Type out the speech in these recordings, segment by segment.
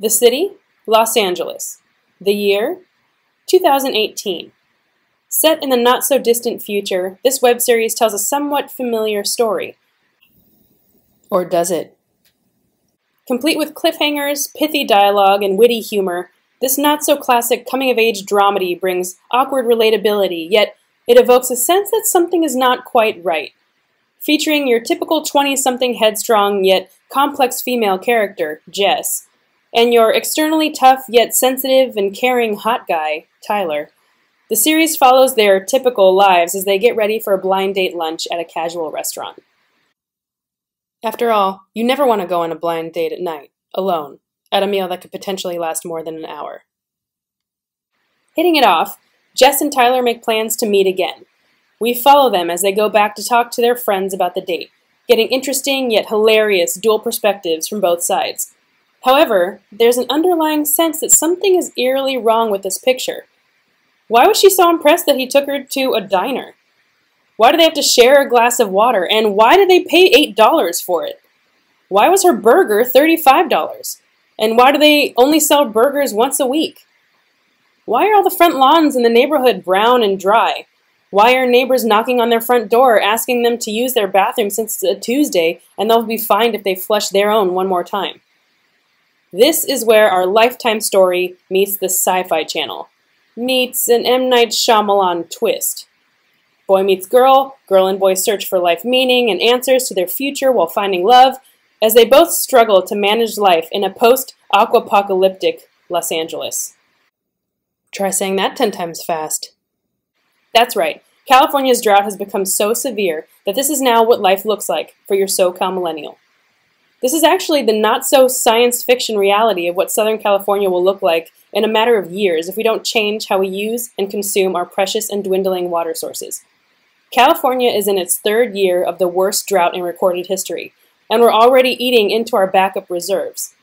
The city, Los Angeles. The year, 2018. Set in the not-so-distant future, this web series tells a somewhat familiar story. Or does it? Complete with cliffhangers, pithy dialogue, and witty humor, this not-so-classic coming-of-age dramedy brings awkward relatability, yet it evokes a sense that something is not quite right. Featuring your typical 20-something headstrong yet complex female character, Jess, and your externally tough yet sensitive and caring hot guy, Tyler. The series follows their typical lives as they get ready for a blind date lunch at a casual restaurant. After all, you never want to go on a blind date at night, alone, at a meal that could potentially last more than an hour. Hitting it off, Jess and Tyler make plans to meet again. We follow them as they go back to talk to their friends about the date, getting interesting yet hilarious dual perspectives from both sides. However, there's an underlying sense that something is eerily wrong with this picture. Why was she so impressed that he took her to a diner? Why do they have to share a glass of water, and why did they pay $8 for it? Why was her burger $35? And why do they only sell burgers once a week? Why are all the front lawns in the neighborhood brown and dry? Why are neighbors knocking on their front door asking them to use their bathroom since it's a Tuesday and they'll be fined if they flush their own one more time? This is where our Lifetime story meets the Sci-Fi Channel, meets an M. Night Shyamalan twist. Boy meets girl, girl and boy search for life meaning and answers to their future while finding love, as they both struggle to manage life in a post-aquapocalyptic Los Angeles. Try saying that 10 times fast. That's right, California's drought has become so severe that this is now what life looks like for your SoCal millennial. This is actually the not-so-science fiction reality of what Southern California will look like in a matter of years if we don't change how we use and consume our precious and dwindling water sources. California is in its third year of the worst drought in recorded history, and we're already eating into our backup reserves.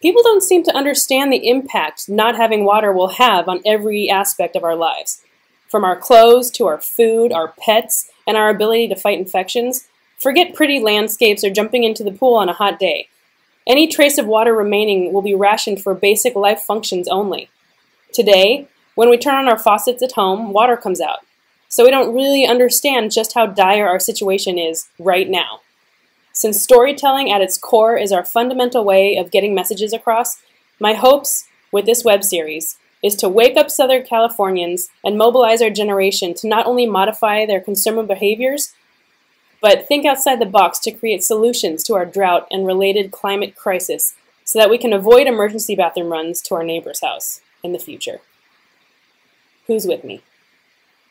People don't seem to understand the impact not having water will have on every aspect of our lives. From our clothes to our food, our pets, and our ability to fight infections. Forget pretty landscapes or jumping into the pool on a hot day. Any trace of water remaining will be rationed for basic life functions only. Today, when we turn on our faucets at home, water comes out. So we don't really understand just how dire our situation is right now. Since storytelling at its core is our fundamental way of getting messages across, my hopes with this web series is to wake up Southern Californians and mobilize our generation to not only modify their consumer behaviors, but think outside the box to create solutions to our drought and related climate crisis so that we can avoid emergency bathroom runs to our neighbor's house in the future. Who's with me?